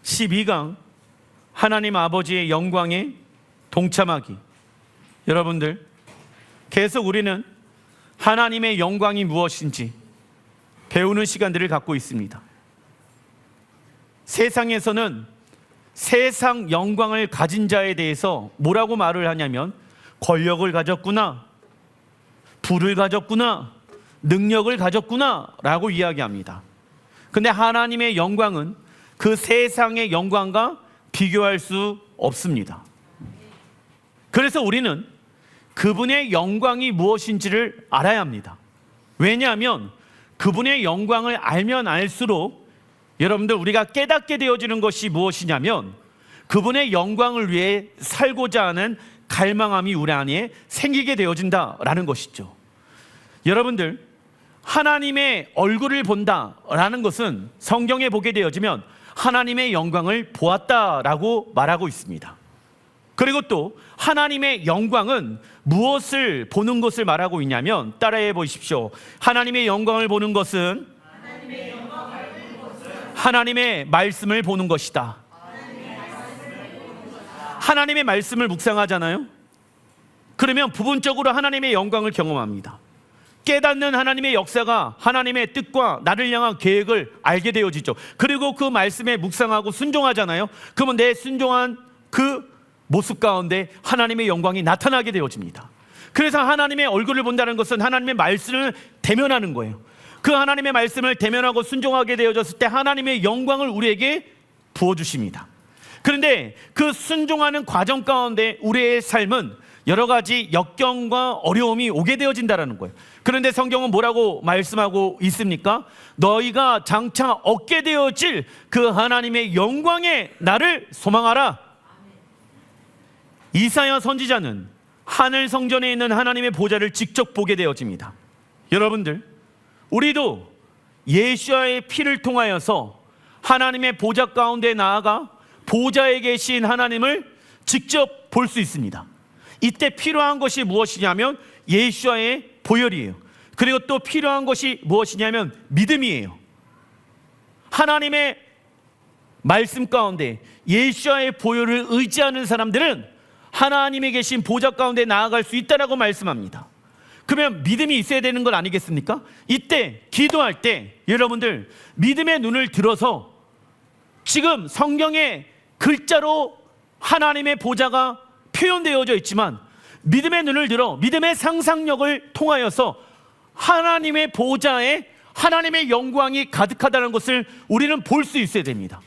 12강 하나님 아버지의 영광에 동참하기. 여러분들, 계속 우리는 하나님의 영광이 무엇인지 배우는 시간들을 갖고 있습니다. 세상에서는 세상 영광을 가진 자에 대해서 뭐라고 말을 하냐면 권력을 가졌구나, 부를 가졌구나, 능력을 가졌구나 라고 이야기합니다. 근데 하나님의 영광은 그 세상의 영광과 비교할 수 없습니다. 그래서 우리는 그분의 영광이 무엇인지를 알아야 합니다. 왜냐하면 그분의 영광을 알면 알수록 여러분들, 우리가 깨닫게 되어지는 것이 무엇이냐면 그분의 영광을 위해 살고자 하는 갈망함이 우리 안에 생기게 되어진다라는 것이죠. 여러분들, 하나님의 얼굴을 본다라는 것은 성경에 보게 되어지면 하나님의 영광을 보았다라고 말하고 있습니다. 그리고 또 하나님의 영광은 무엇을 보는 것을 말하고 있냐면, 따라해 보십시오. 하나님의 영광을 보는 것은 하나님의 말씀을 보는 것이다. 하나님의 말씀을 묵상하잖아요. 그러면 부분적으로 하나님의 영광을 경험합니다. 깨닫는 하나님의 역사가 하나님의 뜻과 나를 향한 계획을 알게 되어지죠. 그리고 그 말씀에 묵상하고 순종하잖아요. 그러면 내 순종한 그 모습 가운데 하나님의 영광이 나타나게 되어집니다. 그래서 하나님의 얼굴을 본다는 것은 하나님의 말씀을 대면하는 거예요. 그 하나님의 말씀을 대면하고 순종하게 되어졌을 때 하나님의 영광을 우리에게 부어주십니다. 그런데 그 순종하는 과정 가운데 우리의 삶은 여러 가지 역경과 어려움이 오게 되어진다는 거예요. 그런데 성경은 뭐라고 말씀하고 있습니까? 너희가 장차 얻게 되어질 그 하나님의 영광의 날을 소망하라. 이사야 선지자는 하늘 성전에 있는 하나님의 보좌를 직접 보게 되어집니다. 여러분들, 우리도 예수와의 피를 통하여서 하나님의 보좌 가운데 나아가 보좌에 계신 하나님을 직접 볼 수 있습니다. 이때 필요한 것이 무엇이냐면 예수와의 보혈이에요. 그리고 또 필요한 것이 무엇이냐면 믿음이에요. 하나님의 말씀 가운데 예수와의 보혈을 의지하는 사람들은 하나님에 계신 보좌 가운데 나아갈 수 있다라고 말씀합니다. 그러면 믿음이 있어야 되는 건 아니겠습니까? 이때 기도할 때 여러분들 믿음의 눈을 들어서 지금 성경의 글자로 하나님의 보좌가 표현되어져 있지만 믿음의 눈을 들어 믿음의 상상력을 통하여서 하나님의 보좌에 하나님의 영광이 가득하다는 것을 우리는 볼 수 있어야 됩니다.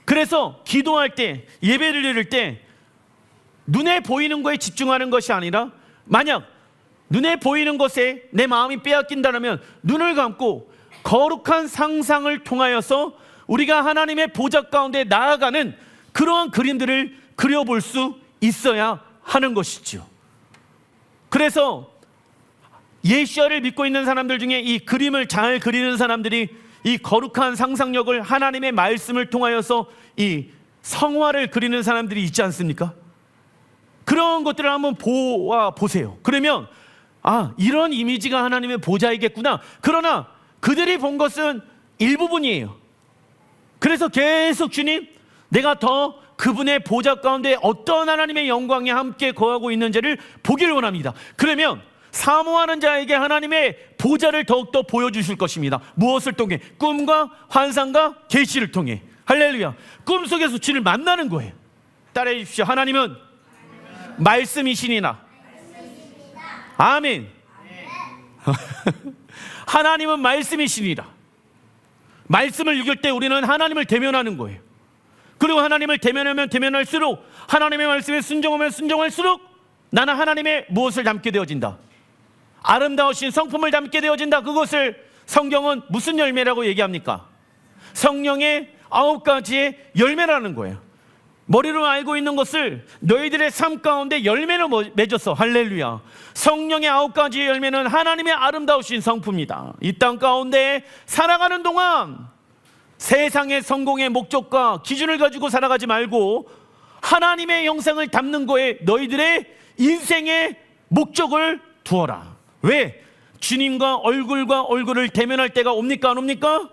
그래서 기도할 때, 예배를 드릴 때 눈에 보이는 것에 집중하는 것이 아니라, 만약 눈에 보이는 것에 내 마음이 빼앗긴다면 눈을 감고 거룩한 상상을 통하여서 우리가 하나님의 보좌 가운데 나아가는 그러한 그림들을 그려볼 수 있어야 하는 것이죠. 그래서 예수를 믿고 있는 사람들 중에 이 그림을 잘 그리는 사람들이 이 거룩한 상상력을 하나님의 말씀을 통하여서 이 성화를 그리는 사람들이 있지 않습니까? 그런 것들을 한번 보세요. 그러면 이런 이미지가 하나님의 보좌이겠구나. 그러나 그들이 본 것은 일부분이에요. 그래서 계속 주님, 내가 더 그분의 보좌 가운데 어떤 하나님의 영광이 함께 거하고 있는지를 보기를 원합니다. 그러면 사모하는 자에게 하나님의 보좌를 더욱더 보여주실 것입니다. 무엇을 통해? 꿈과 환상과 계시를 통해. 할렐루야. 꿈속에서 주를 만나는 거예요. 따라해 주십시오. 하나님은 말씀이시니라. 아멘. 하나님은 말씀이시니라. 말씀을 읽을 때 우리는 하나님을 대면하는 거예요. 그리고 하나님을 대면하면 대면할수록, 하나님의 말씀에 순종하면 순종할수록 나는 하나님의 무엇을 담게 되어진다? 아름다우신 성품을 담게 되어진다. 그것을 성경은 무슨 열매라고 얘기합니까? 성령의 9가지의 열매라는 거예요. 머리로 알고 있는 것을 너희들의 삶 가운데 열매로 맺었어. 할렐루야. 성령의 9가지의 열매는 하나님의 아름다우신 성품이다. 이 땅 가운데 살아가는 동안 세상의 성공의 목적과 기준을 가지고 살아가지 말고 하나님의 형상을 담는 거에 너희들의 인생의 목적을 두어라. 왜? 주님과 얼굴을 대면할 때가 옵니까? 안 옵니까?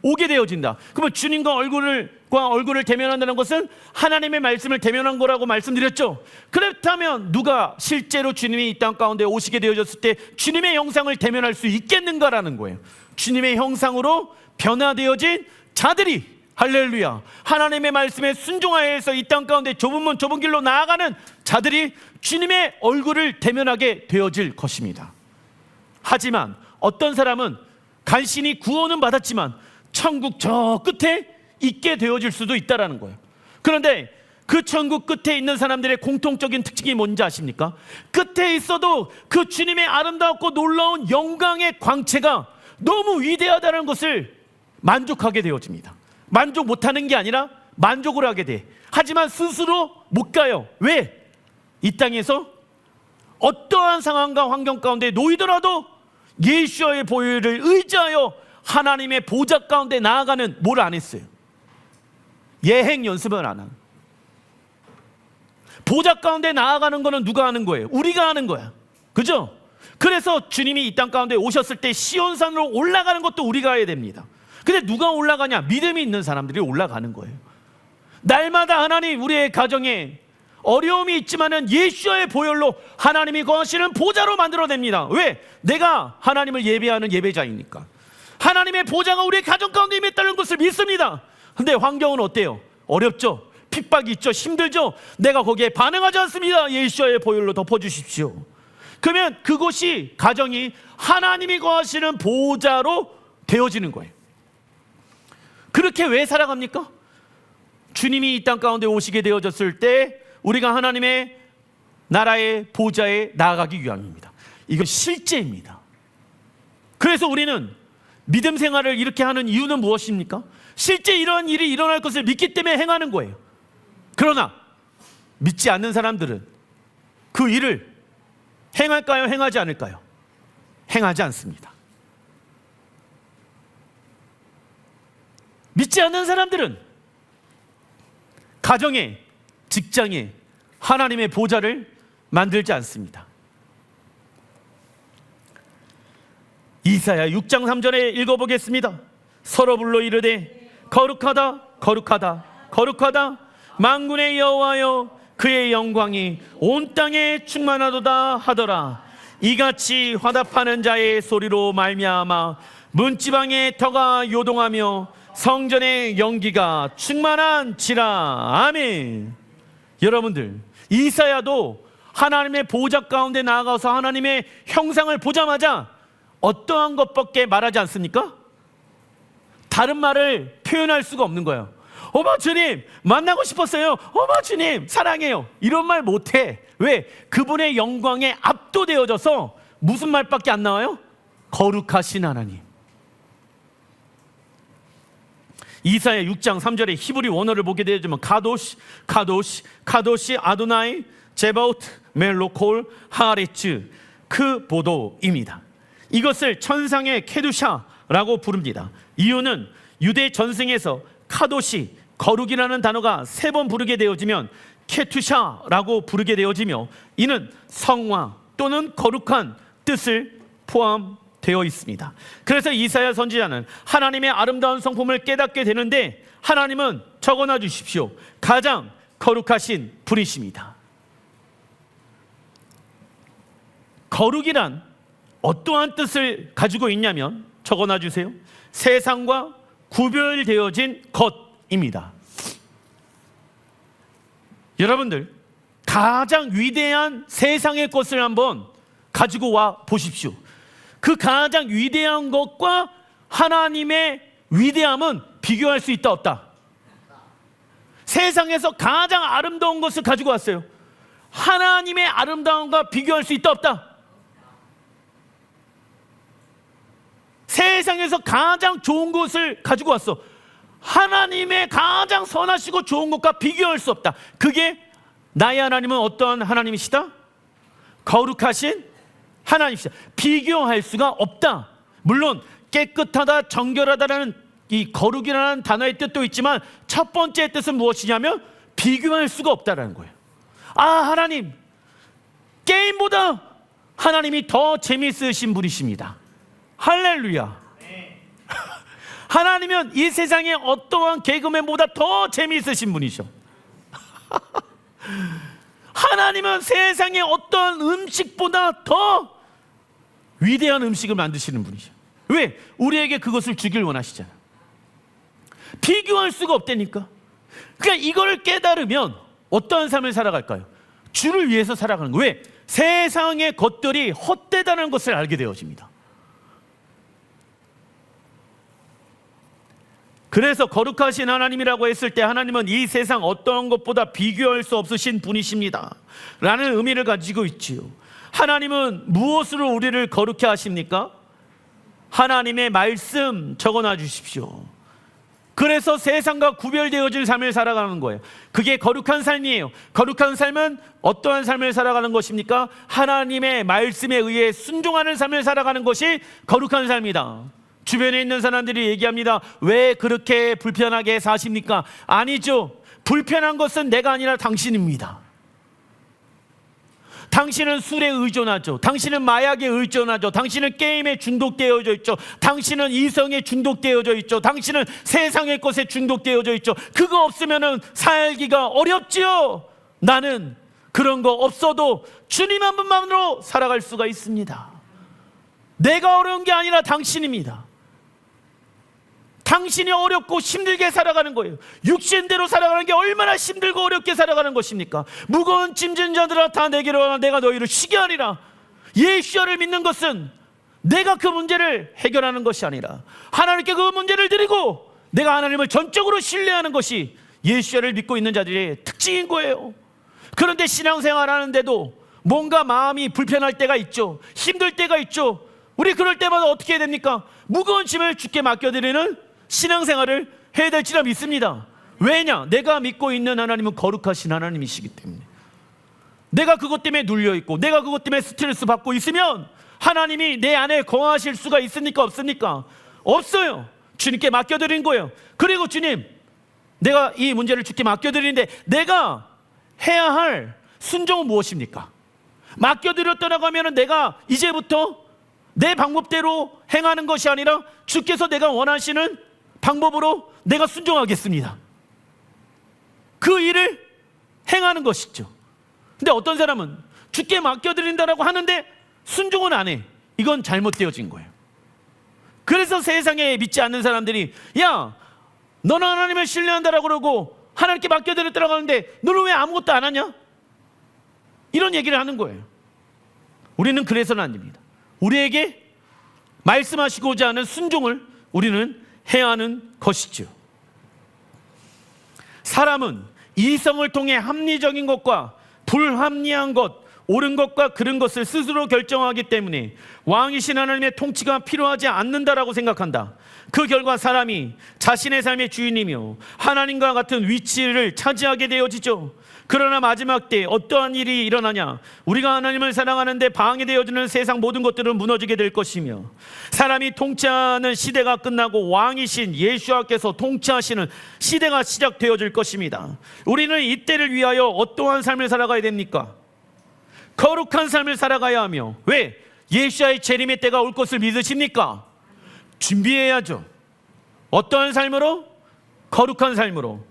오게 되어진다. 그러면 주님과 얼굴을 대면한다는 것은 하나님의 말씀을 대면한 거라고 말씀드렸죠. 그렇다면 누가 실제로 주님이 이 땅 가운데 오시게 되어졌을 때 주님의 형상을 대면할 수 있겠는가라는 거예요. 주님의 형상으로 변화되어진 자들이, 할렐루야, 하나님의 말씀에 순종하여서 이 땅 가운데 좁은 문 좁은 길로 나아가는 자들이 주님의 얼굴을 대면하게 되어질 것입니다. 하지만 어떤 사람은 간신히 구원은 받았지만 천국 저 끝에 있게 되어질 수도 있다는 거예요. 그런데 그 천국 끝에 있는 사람들의 공통적인 특징이 뭔지 아십니까? 끝에 있어도 그 주님의 아름답고 놀라운 영광의 광채가 너무 위대하다는 것을 만족하게 되어집니다. 만족 못하는 게 아니라 만족을 하게 돼. 하지만 스스로 못 가요. 왜? 이 땅에서 어떠한 상황과 환경 가운데 놓이더라도 예수와의 보혈을 의지하여 하나님의 보좌 가운데 나아가는 뭘 안 했어요? 예행 연습을 안 하는. 보좌 가운데 나아가는 거는 누가 하는 거예요? 우리가 하는 거야. 그죠? 그래서 주님이 이 땅 가운데 오셨을 때 시온산으로 올라가는 것도 우리가 해야 됩니다. 근데 누가 올라가냐? 믿음이 있는 사람들이 올라가는 거예요. 날마다 하나님 우리의 가정에 어려움이 있지만은 예수와의 보혈로 하나님이 거하시는 보좌로 만들어냅니다. 왜? 내가 하나님을 예배하는 예배자이니까. 하나님의 보좌가 우리의 가정 가운데 임했다는 것을 믿습니다. 근데 환경은 어때요? 어렵죠? 핍박이 있죠? 힘들죠? 내가 거기에 반응하지 않습니다. 예수와의 보혈로 덮어주십시오. 그러면 그곳이, 가정이 하나님이 거하시는 보좌로 되어지는 거예요. 그렇게 왜 살아갑니까? 주님이 이 땅 가운데 오시게 되어졌을 때 우리가 하나님의 나라의 보좌에 나아가기 위함입니다. 이건 실제입니다. 그래서 우리는 믿음 생활을 이렇게 하는 이유는 무엇입니까? 실제 이러한 일이 일어날 것을 믿기 때문에 행하는 거예요. 그러나 믿지 않는 사람들은 그 일을 행할까요? 행하지 않을까요? 행하지 않습니다. 믿지 않는 사람들은 가정에, 직장에 하나님의 보좌를 만들지 않습니다. 이사야 6장 3절에 읽어보겠습니다. 서로 불러 이르되 거룩하다 거룩하다 거룩하다 만군의 여호와여 그의 영광이 온 땅에 충만하도다 하더라. 이같이 화답하는 자의 소리로 말미암아 문지방의 터가 요동하며 성전의 연기가 충만한지라. 아멘. 여러분들, 이사야도 하나님의 보좌 가운데 나아가서 하나님의 형상을 보자마자 어떠한 것밖에 말하지 않습니까? 다른 말을 표현할 수가 없는 거예요. 어머 주님 만나고 싶었어요. 어머 주님 사랑해요. 이런 말 못해. 왜? 그분의 영광에 압도되어져서 무슨 말밖에 안 나와요? 거룩하신 하나님. 이사야 6장 3절에 히브리 원어를 보게 되지만 카도시 카도시 카도시 아도나이 제바우트 멜로콜 하레츠 그 보도입니다. 이것을 천상의 케두샤라고 부릅니다. 이유는 유대 전승에서 카도시 거룩이라는 단어가 3번 부르게 되어지면 케투샤라고 부르게 되어지며 이는 성화 또는 거룩한 뜻을 포함되어 있습니다. 그래서 이사야 선지자는 하나님의 아름다운 성품을 깨닫게 되는데 하나님은 적어놔 주십시오. 가장 거룩하신 분이십니다. 거룩이란 어떠한 뜻을 가지고 있냐면 적어놔 주세요. 세상과 구별되어진 것입니다. 여러분들 가장 위대한 세상의 것을 한번 가지고 와 보십시오. 그 가장 위대한 것과 하나님의 위대함은 비교할 수 있다 없다? 세상에서 가장 아름다운 것을 가지고 왔어요. 하나님의 아름다움과 비교할 수 있다 없다? 세상에서 가장 좋은 것을 가지고 왔어. 하나님의 가장 선하시고 좋은 것과 비교할 수 없다. 그게 나의 하나님은 어떠한 하나님이시다? 거룩하신 하나님이시다. 비교할 수가 없다. 물론 깨끗하다, 정결하다라는 이 거룩이라는 단어의 뜻도 있지만 첫 번째 뜻은 무엇이냐면 비교할 수가 없다라는 거예요. 아, 하나님 게임보다 하나님이 더 재미있으신 분이십니다. 할렐루야. 하나님은 이 세상에 어떠한 개그맨보다 더 재미있으신 분이죠. 하나님은 세상에 어떠한 음식보다 더 위대한 음식을 만드시는 분이죠. 왜? 우리에게 그것을 주길 원하시잖아. 비교할 수가 없다니까. 그러니까 이걸 깨달으면 어떠한 삶을 살아갈까요? 주를 위해서 살아가는 거예요. 왜? 세상의 것들이 헛되다는 것을 알게 되어집니다. 그래서 거룩하신 하나님이라고 했을 때 하나님은 이 세상 어떤 것보다 비교할 수 없으신 분이십니다 라는 의미를 가지고 있지요. 하나님은 무엇으로 우리를 거룩해 하십니까? 하나님의 말씀 적어놔 주십시오. 그래서 세상과 구별되어진 삶을 살아가는 거예요. 그게 거룩한 삶이에요. 거룩한 삶은 어떠한 삶을 살아가는 것입니까? 하나님의 말씀에 의해 순종하는 삶을 살아가는 것이 거룩한 삶이다. 주변에 있는 사람들이 얘기합니다. 왜 그렇게 불편하게 사십니까? 아니죠. 불편한 것은 내가 아니라 당신입니다. 당신은 술에 의존하죠. 당신은 마약에 의존하죠. 당신은 게임에 중독되어져 있죠. 당신은 이성에 중독되어져 있죠. 당신은 세상의 것에 중독되어져 있죠. 그거 없으면 살기가 어렵지요. 나는 그런 거 없어도 주님 한 분만으로 살아갈 수가 있습니다. 내가 어려운 게 아니라 당신입니다. 당신이 어렵고 힘들게 살아가는 거예요. 육신대로 살아가는 게 얼마나 힘들고 어렵게 살아가는 것입니까? 무거운 짐진 자들아 다 내게로 와라. 내가 너희를 쉬게 하리라. 예수를 믿는 것은 내가 그 문제를 해결하는 것이 아니라 하나님께 그 문제를 드리고 내가 하나님을 전적으로 신뢰하는 것이 예수를 믿고 있는 자들의 특징인 거예요. 그런데 신앙생활 하는데도 뭔가 마음이 불편할 때가 있죠. 힘들 때가 있죠. 우리 그럴 때마다 어떻게 해야 됩니까? 무거운 짐을 주께 맡겨드리는 신앙생활을 해야 될지라 믿습니다. 왜냐? 내가 믿고 있는 하나님은 거룩하신 하나님이시기 때문에. 내가 그것 때문에 눌려있고 내가 그것 때문에 스트레스 받고 있으면 하나님이 내 안에 거하실 수가 있습니까? 없습니까? 없어요. 주님께 맡겨드린 거예요. 그리고 주님, 내가 이 문제를 주께 맡겨드리는데 내가 해야 할 순종은 무엇입니까? 맡겨드렸다고 하면 내가 이제부터 내 방법대로 행하는 것이 아니라 주께서 내가 원하시는 방법으로 내가 순종하겠습니다. 그 일을 행하는 것이죠. 근데 어떤 사람은 주께 맡겨드린다라고 하는데 순종은 안 해. 이건 잘못되어진 거예요. 그래서 세상에 믿지 않는 사람들이 야, 너는 하나님을 신뢰한다라고 그러고 하나님께 맡겨드렸다라고 하는데 너는 왜 아무것도 안 하냐? 이런 얘기를 하는 거예요. 우리는 그래서는 안 됩니다. 우리에게 말씀하시고자 하는 순종을 우리는 해야 하는 것이죠. 사람은 이성을 통해 합리적인 것과 불합리한 것, 옳은 것과 그른 것을 스스로 결정하기 때문에 왕이신 하나님의 통치가 필요하지 않는다라고 생각한다. 그 결과 사람이 자신의 삶의 주인이며 하나님과 같은 위치를 차지하게 되어지죠. 그러나 마지막 때 어떠한 일이 일어나냐? 우리가 하나님을 사랑하는데 방해되어지는 세상 모든 것들은 무너지게 될 것이며 사람이 통치하는 시대가 끝나고 왕이신 예수와께서 통치하시는 시대가 시작되어질 것입니다. 우리는 이때를 위하여 어떠한 삶을 살아가야 됩니까? 거룩한 삶을 살아가야 하며 왜? 예수와의 재림의 때가 올 것을 믿으십니까? 준비해야죠. 어떠한 삶으로? 거룩한 삶으로.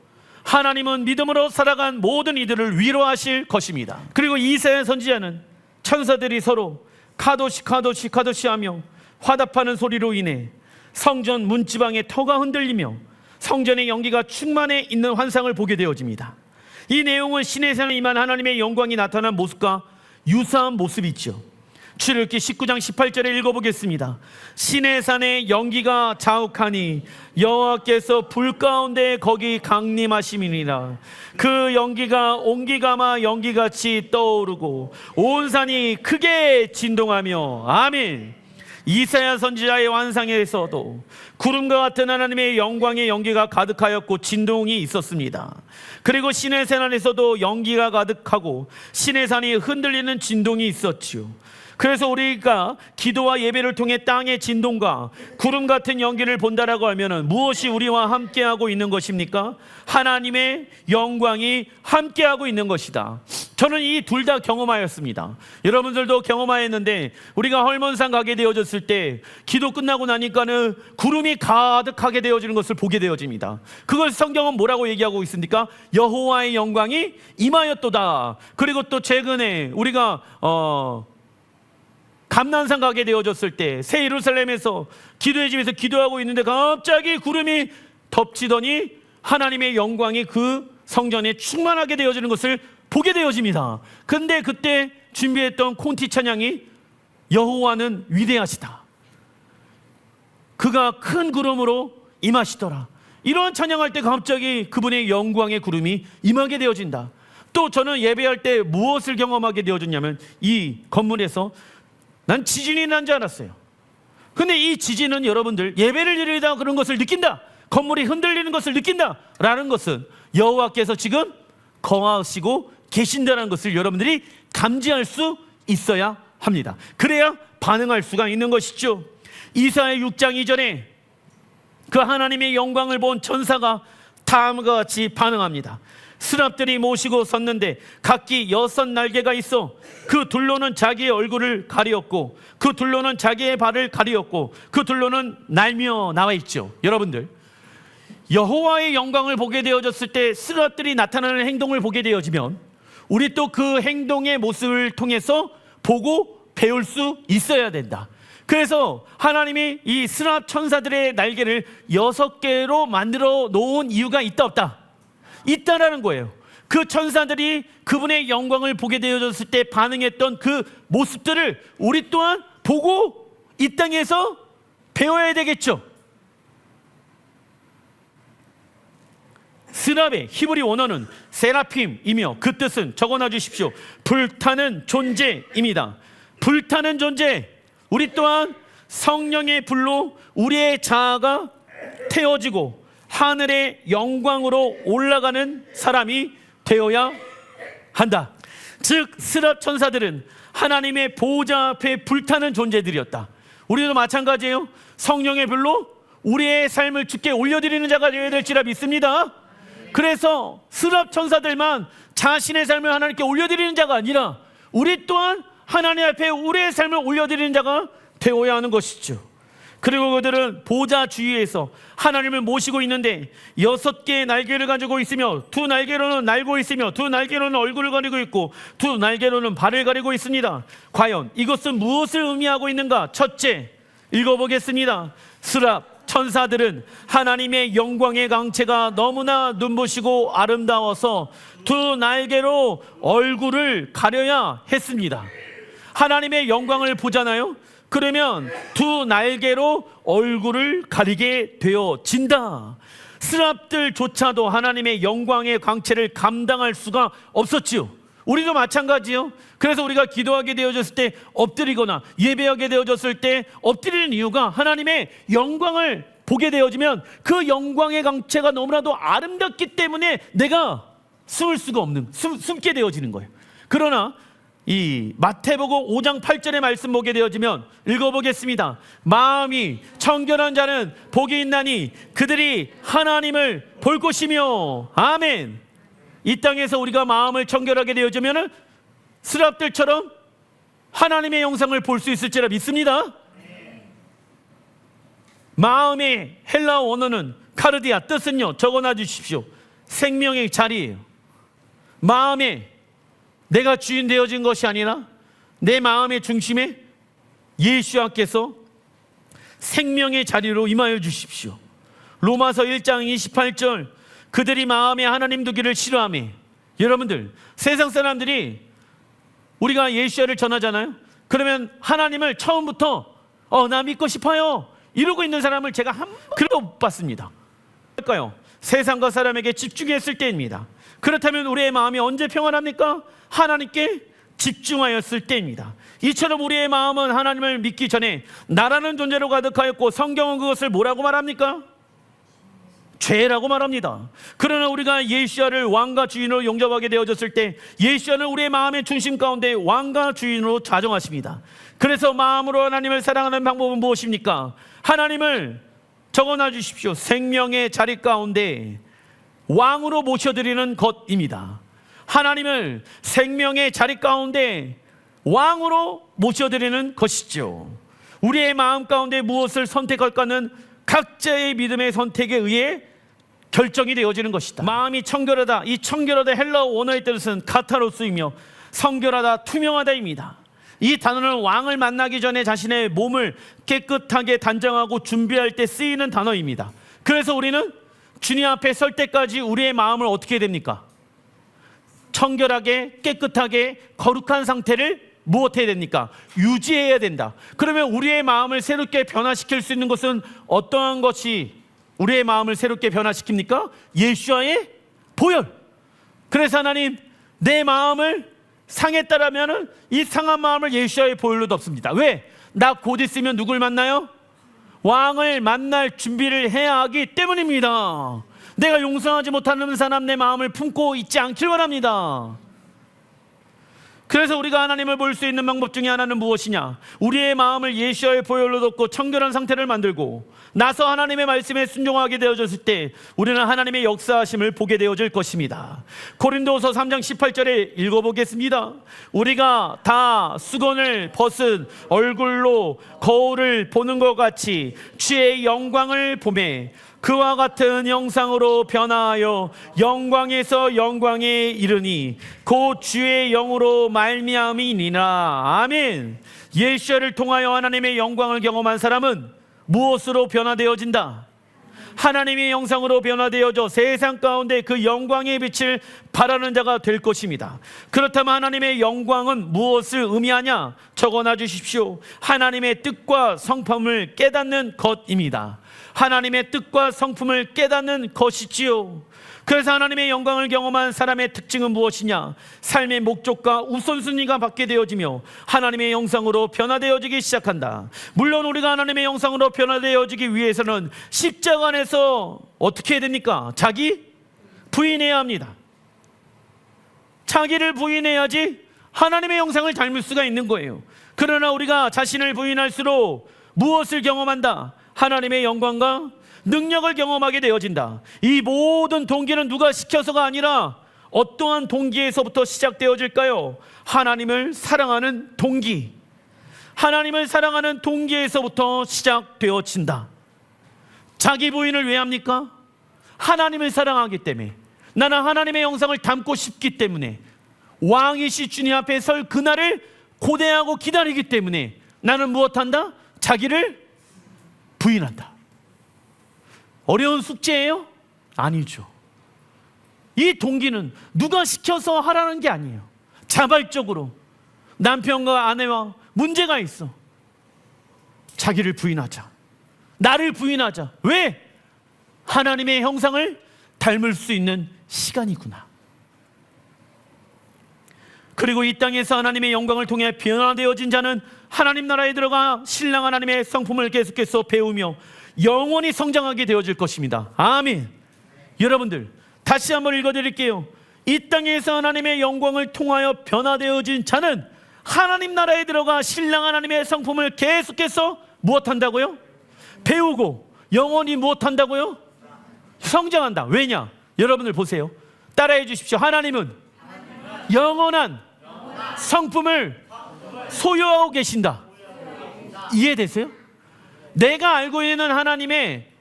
하나님은 믿음으로 살아간 모든 이들을 위로하실 것입니다. 그리고 이사야 선지자는 천사들이 서로 카도시 카도시 카도시 하며 화답하는 소리로 인해 성전 문지방의 터가 흔들리며 성전의 연기가 충만해 있는 환상을 보게 되어집니다. 이 내용은 신의 산에 임한 하나님의 영광이 나타난 모습과 유사한 모습이죠. 출애굽기 19장 18절에 읽어보겠습니다. 신의 산에 연기가 자욱하니 여호와께서 불 가운데 거기 강림하심이니라. 그 연기가 온기가마 연기같이 떠오르고 온 산이 크게 진동하며 아멘. 이사야 선지자의 환상에서도 구름과 같은 하나님의 영광의 연기가 가득하였고 진동이 있었습니다. 그리고 신의 산 안에서도 연기가 가득하고 신의 산이 흔들리는 진동이 있었지요. 그래서 우리가 기도와 예배를 통해 땅의 진동과 구름 같은 연기를 본다라고 하면 무엇이 우리와 함께하고 있는 것입니까? 하나님의 영광이 함께하고 있는 것이다. 저는 이 둘 다 경험하였습니다. 여러분들도 경험하였는데, 우리가 헐몬산 가게 되어졌을 때 기도 끝나고 나니까는 구름이 가득하게 되어지는 것을 보게 되어집니다. 그걸 성경은 뭐라고 얘기하고 있습니까? 여호와의 영광이 임하였도다. 그리고 또 최근에 우리가 감난산 가게 되어졌을 때 새 예루살렘에서 기도의 집에서 기도하고 있는데 갑자기 구름이 덮치더니 하나님의 영광이 그 성전에 충만하게 되어지는 것을 보게 되어집니다. 근데 그때 준비했던 콘티 찬양이 여호와는 위대하시다, 그가 큰 구름으로 임하시더라, 이런 찬양할 때 갑자기 그분의 영광의 구름이 임하게 되어진다. 또 저는 예배할 때 무엇을 경험하게 되어졌냐면, 이 건물에서 난 지진이 난 줄 알았어요. 근데 이 지진은 여러분들, 예배를 드리다 그런 것을 느낀다, 건물이 흔들리는 것을 느낀다 라는 것은 여호와께서 지금 거하시고 계신다는 것을 여러분들이 감지할 수 있어야 합니다. 그래야 반응할 수가 있는 것이죠. 이사야 6장 이전에 그 하나님의 영광을 본 천사가 다음과 같이 반응합니다. 스랍들이 모시고 섰는데 각기 6날개가 있어 그 둘로는 자기의 얼굴을 가리었고 그 둘로는 자기의 발을 가리었고 그 둘로는 날며 나와 있죠. 여러분들, 여호와의 영광을 보게 되어졌을 때 스랍들이 나타나는 행동을 보게 되어지면 우리 또 그 행동의 모습을 통해서 보고 배울 수 있어야 된다. 그래서 하나님이 이 스랍 천사들의 날개를 6개로 만들어 놓은 이유가 있다 없다? 있다라는 거예요. 그 천사들이 그분의 영광을 보게 되어졌을 때 반응했던 그 모습들을 우리 또한 보고 이 땅에서 배워야 되겠죠. 스랍의 히브리 원어는 세라핌이며 그 뜻은 적어놔 주십시오. 불타는 존재입니다. 불타는 존재. 우리 또한 성령의 불로 우리의 자아가 태워지고 하늘의 영광으로 올라가는 사람이 되어야 한다. 즉 스랍 천사들은 하나님의 보호자 앞에 불타는 존재들이었다. 우리도 마찬가지예요. 성령의 불로 우리의 삶을 주께 올려드리는 자가 되어야 될지라 믿습니다. 그래서 스랍 천사들만 자신의 삶을 하나님께 올려드리는 자가 아니라 우리 또한 하나님 앞에 우리의 삶을 올려드리는 자가 되어야 하는 것이죠. 그리고 그들은 보좌 주위에서 하나님을 모시고 있는데 6개의 날개를 가지고 있으며 2날개로는 날고 있으며 2날개로는 얼굴을 가리고 있고 2날개로는 발을 가리고 있습니다. 과연 이것은 무엇을 의미하고 있는가? 첫째, 읽어보겠습니다. 스랍 천사들은 하나님의 영광의 강체가 너무나 눈부시고 아름다워서 2날개로 얼굴을 가려야 했습니다. 하나님의 영광을 보잖아요. 그러면 2날개로 얼굴을 가리게 되어진다. 스랍들조차도 하나님의 영광의 광채를 감당할 수가 없었지요. 우리도 마찬가지요. 그래서 우리가 기도하게 되어졌을 때 엎드리거나 예배하게 되어졌을 때 엎드리는 이유가 하나님의 영광을 보게 되어지면 그 영광의 광채가 너무나도 아름답기 때문에 내가 숨을 수가 없는, 숨게 되어지는 거예요. 그러나 이 마태복음 5장 8절의 말씀 보게 되어지면 읽어보겠습니다. 마음이 청결한 자는 복이 있나니 그들이 하나님을 볼 것이며. 아멘. 이 땅에서 우리가 마음을 청결하게 되어지면 스랍들처럼 하나님의 영상을 볼 수 있을지라 믿습니다. 마음의 헬라어 원어는 카르디아, 뜻은요 적어놔 주십시오. 생명의 자리예요. 마음에 내가 주인 되어진 것이 아니라 내 마음의 중심에 예수께서 생명의 자리로 임하여 주십시오. 로마서 1장 28절 그들이 마음에 하나님 두기를 싫어하며. 여러분들, 세상 사람들이 우리가 예수를 전하잖아요. 그러면 하나님을 처음부터 나 믿고 싶어요 이러고 있는 사람을 제가 한 번도 못 봤습니다. 그럴까요? 세상과 사람에게 집중했을 때입니다. 그렇다면 우리의 마음이 언제 평안합니까? 하나님께 집중하였을 때입니다. 이처럼 우리의 마음은 하나님을 믿기 전에 나라는 존재로 가득하였고 성경은 그것을 뭐라고 말합니까? 죄라고 말합니다. 그러나 우리가 예수야를 왕과 주인으로 영접하게 되어졌을 때 예수야는 우리의 마음의 중심 가운데 왕과 주인으로 좌정하십니다. 그래서 마음으로 하나님을 사랑하는 방법은 무엇입니까? 하나님을 적어놔 주십시오. 생명의 자리 가운데 왕으로 모셔드리는 것입니다. 하나님을 생명의 자리 가운데 왕으로 모셔드리는 것이죠. 우리의 마음 가운데 무엇을 선택할까는 각자의 믿음의 선택에 의해 결정이 되어지는 것이다. 마음이 청결하다. 이 청결하다 헬라어 원어의 뜻은 카타로스이며 성결하다, 투명하다입니다. 이 단어는 왕을 만나기 전에 자신의 몸을 깨끗하게 단장하고 준비할 때 쓰이는 단어입니다. 그래서 우리는 주님 앞에 설 때까지 우리의 마음을 어떻게 해야 됩니까? 청결하게, 깨끗하게, 거룩한 상태를 무엇해야 됩니까? 유지해야 된다. 그러면 우리의 마음을 새롭게 변화시킬 수 있는 것은 어떠한 것이 우리의 마음을 새롭게 변화시킵니까? 예수와의 보혈. 그래서 하나님, 내 마음을 상했다라면 이 상한 마음을 예수와의 보혈로 덮습니다. 왜? 나 곧 있으면 누굴 만나요? 왕을 만날 준비를 해야 하기 때문입니다. 내가 용서하지 못하는 사람 내 마음을 품고 있지 않길 바랍니다. 그래서 우리가 하나님을 볼 수 있는 방법 중에 하나는 무엇이냐? 우리의 마음을 예수와의 보혈로 덮고 청결한 상태를 만들고 나서 하나님의 말씀에 순종하게 되어졌을 때 우리는 하나님의 역사하심을 보게 되어질 것입니다. 고린도서 3장 18절에 읽어보겠습니다. 우리가 다 수건을 벗은 얼굴로 거울을 보는 것 같이 주의 영광을 보매 그와 같은 형상으로 변화하여 영광에서 영광에 이르니 곧 주의 영으로 말미암이니라. 아멘. 예수를 통하여 하나님의 영광을 경험한 사람은 무엇으로 변화되어진다? 하나님의 형상으로 변화되어져 세상 가운데 그 영광의 빛을 발하는 자가 될 것입니다. 그렇다면 하나님의 영광은 무엇을 의미하냐? 적어놔 주십시오. 하나님의 뜻과 성품을 깨닫는 것입니다. 하나님의 뜻과 성품을 깨닫는 것이지요. 그래서 하나님의 영광을 경험한 사람의 특징은 무엇이냐? 삶의 목적과 우선순위가 받게 되어지며 하나님의 형상으로 변화되어지기 시작한다. 물론 우리가 하나님의 형상으로 변화되어지기 위해서는 십자가 안에서 어떻게 해야 됩니까? 자기 부인해야 합니다. 자기를 부인해야지 하나님의 형상을 닮을 수가 있는 거예요. 그러나 우리가 자신을 부인할수록 무엇을 경험한다? 하나님의 영광과 능력을 경험하게 되어진다. 이 모든 동기는 누가 시켜서가 아니라 어떠한 동기에서부터 시작되어질까요? 하나님을 사랑하는 동기. 하나님을 사랑하는 동기에서부터 시작되어진다. 자기 부인을 왜 합니까? 하나님을 사랑하기 때문에, 나는 하나님의 형상을 담고 싶기 때문에, 왕이시 주님 앞에 설 그날을 고대하고 기다리기 때문에 나는 무엇한다? 자기를 부인한다. 어려운 숙제예요? 아니죠. 이 동기는 누가 시켜서 하라는 게 아니에요. 자발적으로 남편과 아내와 문제가 있어. 자기를 부인하자. 나를 부인하자. 왜? 하나님의 형상을 닮을 수 있는 시간이구나. 그리고 이 땅에서 하나님의 영광을 통해 변화되어진 자는 하나님 나라에 들어가 신랑 하나님의 성품을 계속해서 배우며 영원히 성장하게 되어질 것입니다. 아멘. 여러분들 다시 한번 읽어드릴게요. 이 땅에서 하나님의 영광을 통하여 변화되어진 자는 하나님 나라에 들어가 신랑 하나님의 성품을 계속해서 무엇한다고요? 배우고 영원히 무엇한다고요? 성장한다. 왜냐? 여러분들 보세요. 따라해 주십시오. 하나님은 영원한 성품을 소유하고 계신다. 이해되세요? 내가 알고 있는 하나님의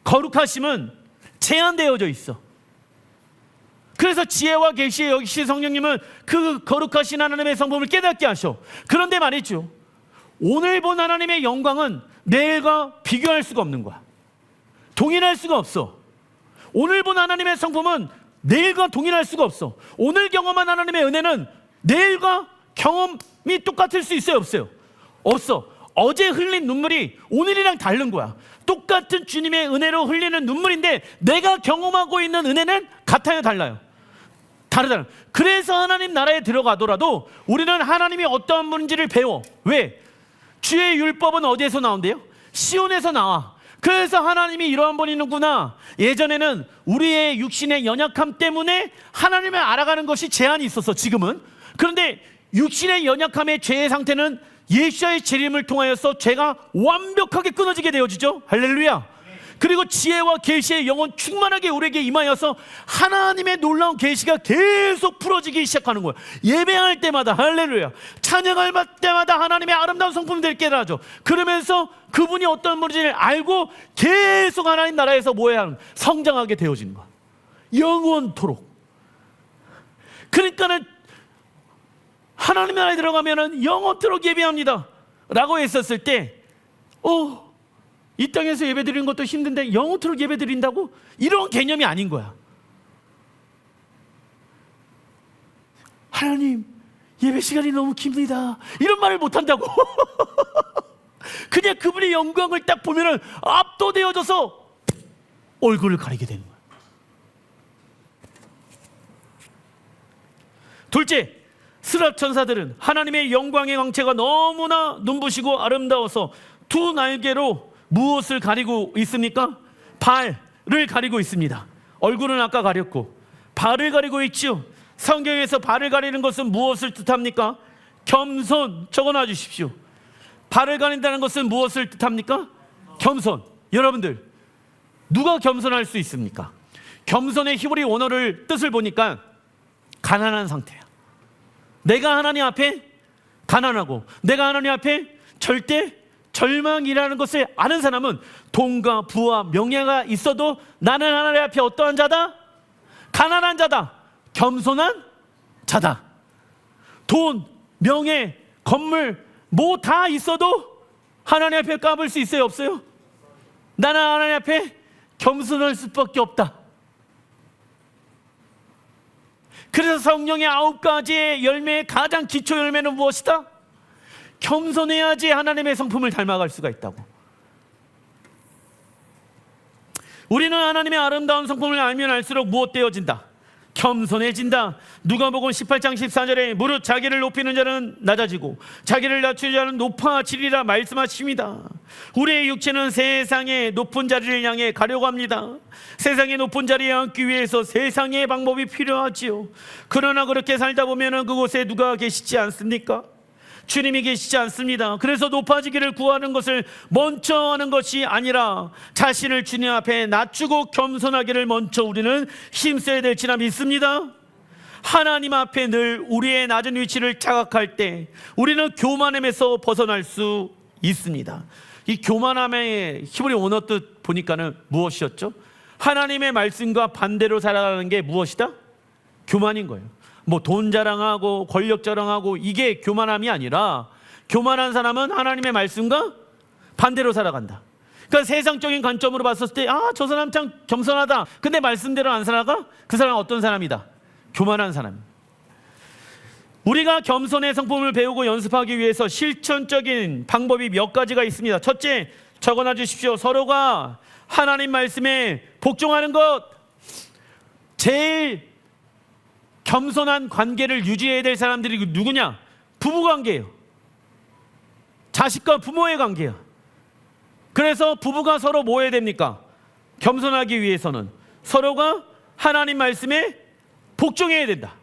거룩하심은 제한되어져 있어. 그래서 지혜와 계시의 역시 성령님은 그 거룩하신 하나님의 성품을 깨닫게 하셔. 그런데 말이죠, 오늘 본 하나님의 영광은 내일과 비교할 수가 없는 거야. 동일할 수가 없어. 오늘 본 하나님의 성품은 내일과 동일할 수가 없어. 오늘 경험한 하나님의 은혜는 내일과 경험이 똑같을 수 있어요? 없어요? 없어. 어제 흘린 눈물이 오늘이랑 다른 거야. 똑같은 주님의 은혜로 흘리는 눈물인데 내가 경험하고 있는 은혜는 같아요? 달라요? 다르잖아요. 그래서 하나님 나라에 들어가더라도 우리는 하나님이 어떠한 분인지를 배워. 왜? 주의 율법은 어디에서 나온대요? 시온에서 나와. 그래서 하나님이 이러한 분이구나. 예전에는 우리의 육신의 연약함 때문에 하나님을 알아가는 것이 제한이 있었어. 지금은. 그런데 육신의 연약함의 죄의 상태는 예수의 재림을 통하여서 죄가 완벽하게 끊어지게 되어지죠. 할렐루야. 그리고 지혜와 계시의 영혼 충만하게 우리에게 임하여서 하나님의 놀라운 계시가 계속 풀어지기 시작하는 거예요. 예배할 때마다 할렐루야, 찬양할 때마다 하나님의 아름다운 성품들을 깨달아죠. 그러면서 그분이 어떤 분인지를 알고 계속 하나님 나라에서 뭐야, 성장하게 되어지는 거야, 영원토록. 그러니까는 하나님 나라에 들어가면은 영원토록 예배합니다 라고 했었을 때, 이 땅에서 예배 드리는 것도 힘든데 영원토록 예배 드린다고? 이런 개념이 아닌 거야. 하나님, 예배 시간이 너무 깁니다, 이런 말을 못 한다고. 그냥 그분의 영광을 딱 보면은 압도되어져서 얼굴을 가리게 되는 거야. 둘째, 스랍 천사들은 하나님의 영광의 광채가 너무나 눈부시고 아름다워서 두 날개로 무엇을 가리고 있습니까? 발을 가리고 있습니다. 얼굴은 아까 가렸고 발을 가리고 있죠. 성경에서 발을 가리는 것은 무엇을 뜻합니까? 겸손. 적어놔 주십시오. 발을 가린다는 것은 무엇을 뜻합니까? 겸손. 여러분들, 누가 겸손할 수 있습니까? 겸손의 히브리 원어를 뜻을 보니까 가난한 상태야. 내가 하나님 앞에 가난하고 내가 하나님 앞에 절대 절망이라는 것을 아는 사람은 돈과 부와 명예가 있어도 나는 하나님 앞에 어떠한 자다? 가난한 자다. 겸손한 자다. 돈, 명예, 건물 뭐 다 있어도 하나님 앞에 까불 수 있어요, 없어요? 나는 하나님 앞에 겸손할 수밖에 없다. 그래서 성령의 9가지의 열매의 가장 기초 열매는 무엇이다? 겸손해야지 하나님의 성품을 닮아갈 수가 있다고. 우리는 하나님의 아름다운 성품을 알면 알수록 무엇 되어진다? 겸손해진다. 누가복음 18장 14절에 무릇 자기를 높이는 자는 낮아지고 자기를 낮추는 자는 높아지리라 말씀하십니다. 우리의 육체는 세상의 높은 자리를 향해 가려고 합니다. 세상의 높은 자리에 앉기 위해서 세상의 방법이 필요하지요. 그러나 그렇게 살다 보면 그곳에 누가 계시지 않습니까? 주님이 계시지 않습니다. 그래서 높아지기를 구하는 것을 먼저 하는 것이 아니라 자신을 주님 앞에 낮추고 겸손하기를 먼저 우리는 힘써야 될지나 믿습니다. 하나님 앞에 늘 우리의 낮은 위치를 자각할 때 우리는 교만함에서 벗어날 수 있습니다. 이 교만함의 히브리 원어 뜻 보니까는 무엇이었죠? 하나님의 말씀과 반대로 살아가는 게 무엇이다? 교만인 거예요. 뭐 돈 자랑하고 권력 자랑하고 이게 교만함이 아니라, 교만한 사람은 하나님의 말씀과 반대로 살아간다. 그러니까 세상적인 관점으로 봤을 때 저 사람 참 겸손하다. 근데 말씀대로 안 살아가? 그 사람은 어떤 사람이다? 교만한 사람. 우리가 겸손의 성품을 배우고 연습하기 위해서 실천적인 방법이 몇 가지가 있습니다. 첫째, 적어놔 주십시오. 서로가 하나님 말씀에 복종하는 것. 제일 겸손한 관계를 유지해야 될 사람들이 누구냐? 부부관계예요. 자식과 부모의 관계야. 그래서 부부가 서로 뭐 해야 됩니까? 겸손하기 위해서는 서로가 하나님 말씀에 복종해야 된다.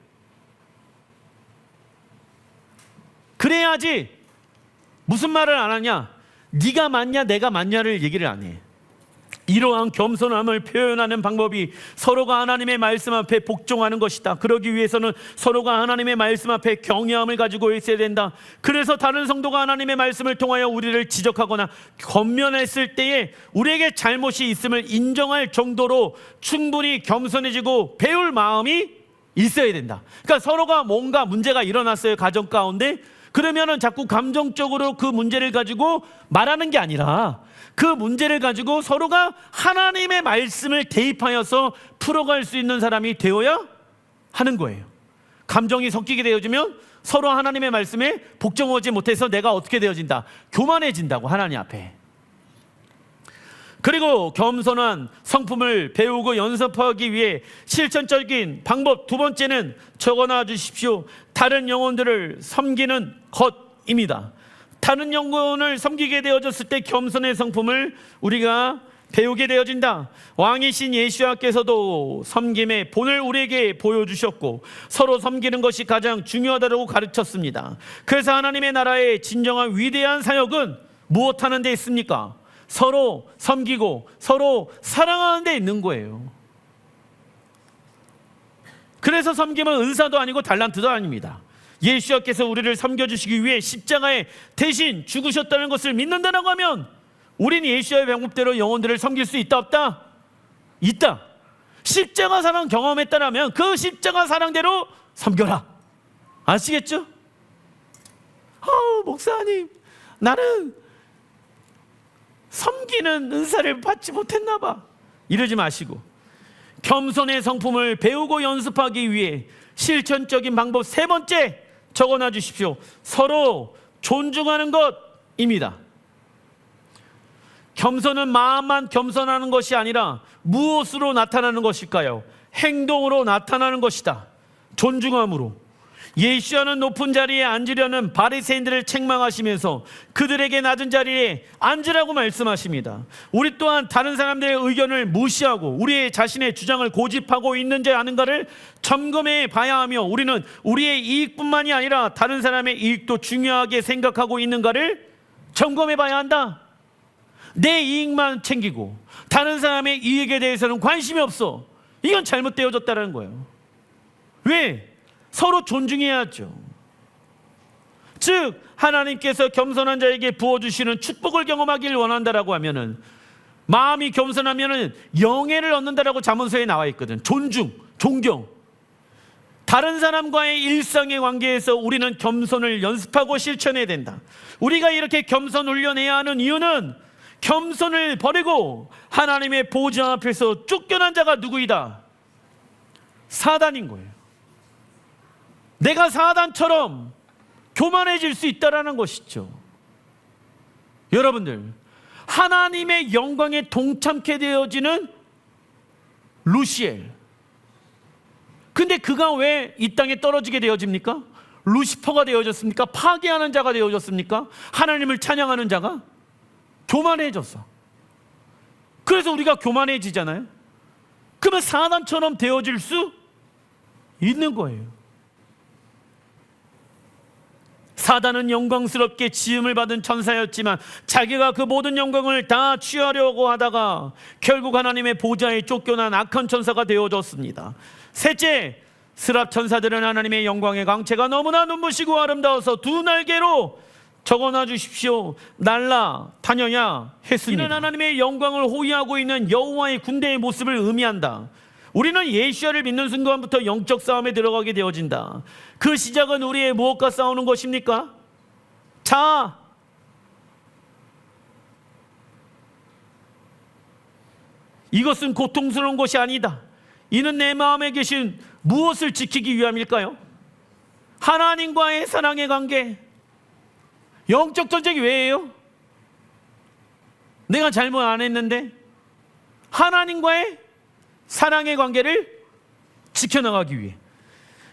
그래야지. 무슨 말을 안 하냐? 네가 맞냐 내가 맞냐를 얘기를 안 해. 이러한 겸손함을 표현하는 방법이 서로가 하나님의 말씀 앞에 복종하는 것이다. 그러기 위해서는 서로가 하나님의 말씀 앞에 경외함을 가지고 있어야 된다. 그래서 다른 성도가 하나님의 말씀을 통하여 우리를 지적하거나 권면했을 때에 우리에게 잘못이 있음을 인정할 정도로 충분히 겸손해지고 배울 마음이 있어야 된다. 그러니까 서로가 뭔가 문제가 일어났어요, 가정 가운데. 그러면은 자꾸 감정적으로 그 문제를 가지고 말하는 게 아니라 그 문제를 가지고 서로가 하나님의 말씀을 대입하여서 풀어갈 수 있는 사람이 되어야 하는 거예요. 감정이 섞이게 되어지면 서로 하나님의 말씀에 복종하지 못해서 내가 어떻게 되어진다? 교만해진다고, 하나님 앞에. 그리고 겸손한 성품을 배우고 연습하기 위해 실천적인 방법 두 번째는 적어놔 주십시오. 다른 영혼들을 섬기는 것입니다. 다른 영혼을 섬기게 되어졌을 때 겸손의 성품을 우리가 배우게 되어진다. 왕이신 예수님께서도 섬김의 본을 우리에게 보여주셨고 서로 섬기는 것이 가장 중요하다고 가르쳤습니다. 그래서 하나님의 나라의 진정한 위대한 사역은 무엇하는 데 있습니까? 서로 섬기고 서로 사랑하는 데 있는 거예요. 그래서 섬김은 은사도 아니고 달란트도 아닙니다. 예수님께서 우리를 섬겨주시기 위해 십자가에 대신 죽으셨다는 것을 믿는다라고 하면 우리는 예수의 방법대로 영혼들을 섬길 수 있다 없다? 있다. 십자가 사랑 경험했다라면 그 십자가 사랑대로 섬겨라. 아시겠죠? 목사님, 나는 섬기는 은사를 받지 못했나 봐. 이러지 마시고 겸손의 성품을 배우고 연습하기 위해 실천적인 방법 세 번째 적어놔 주십시오. 서로 존중하는 것입니다. 겸손은 마음만 겸손하는 것이 아니라 무엇으로 나타나는 것일까요? 행동으로 나타나는 것이다. 존중함으로. 예수와는 높은 자리에 앉으려는 바리새인들을 책망하시면서 그들에게 낮은 자리에 앉으라고 말씀하십니다. 우리 또한 다른 사람들의 의견을 무시하고 우리의 자신의 주장을 고집하고 있는지 아는가를 점검해 봐야 하며 우리는 우리의 이익뿐만이 아니라 다른 사람의 이익도 중요하게 생각하고 있는가를 점검해 봐야 한다. 내 이익만 챙기고 다른 사람의 이익에 대해서는 관심이 없어. 이건 잘못되어졌다는 거예요. 왜? 서로 존중해야죠. 즉 하나님께서 겸손한 자에게 부어주시는 축복을 경험하기를 원한다라고 하면은 마음이 겸손하면은 영예를 얻는다라고 잠언서에 나와 있거든. 존중, 존경. 다른 사람과의 일상의 관계에서 우리는 겸손을 연습하고 실천해야 된다. 우리가 이렇게 겸손 훈련해야 하는 이유는 겸손을 버리고 하나님의 보좌 앞에서 쫓겨난 자가 누구이다? 사단인 거예요. 내가 사단처럼 교만해질 수 있다는 것이죠. 여러분들, 하나님의 영광에 동참케 되어지는 루시엘. 근데 그가 왜 이 땅에 떨어지게 되어집니까? 루시퍼가 되어졌습니까? 파괴하는 자가 되어졌습니까? 하나님을 찬양하는 자가? 교만해졌어. 그래서 우리가 교만해지잖아요. 그러면 사단처럼 되어질 수 있는 거예요. 사단은 영광스럽게 지음을 받은 천사였지만 자기가 그 모든 영광을 다 취하려고 하다가 결국 하나님의 보좌에 쫓겨난 악한 천사가 되어졌습니다. 셋째, 스랍 천사들은 하나님의 영광의 광채가 너무나 눈부시고 아름다워서 두 날개로 적어놔 주십시오. 날라 다녀야 했습니다. 이는 하나님의 영광을 호위하고 있는 여호와의 군대의 모습을 의미한다. 우리는 예수를 믿는 순간부터 영적 싸움에 들어가게 되어진다. 그 시작은 우리의 무엇과 싸우는 것입니까? 자, 이것은 고통스러운 것이 아니다. 이는 내 마음에 계신 무엇을 지키기 위함일까요? 하나님과의 사랑의 관계. 영적 전쟁이 왜예요? 내가 잘못 안 했는데 하나님과의 사랑의 관계를 지켜나가기 위해.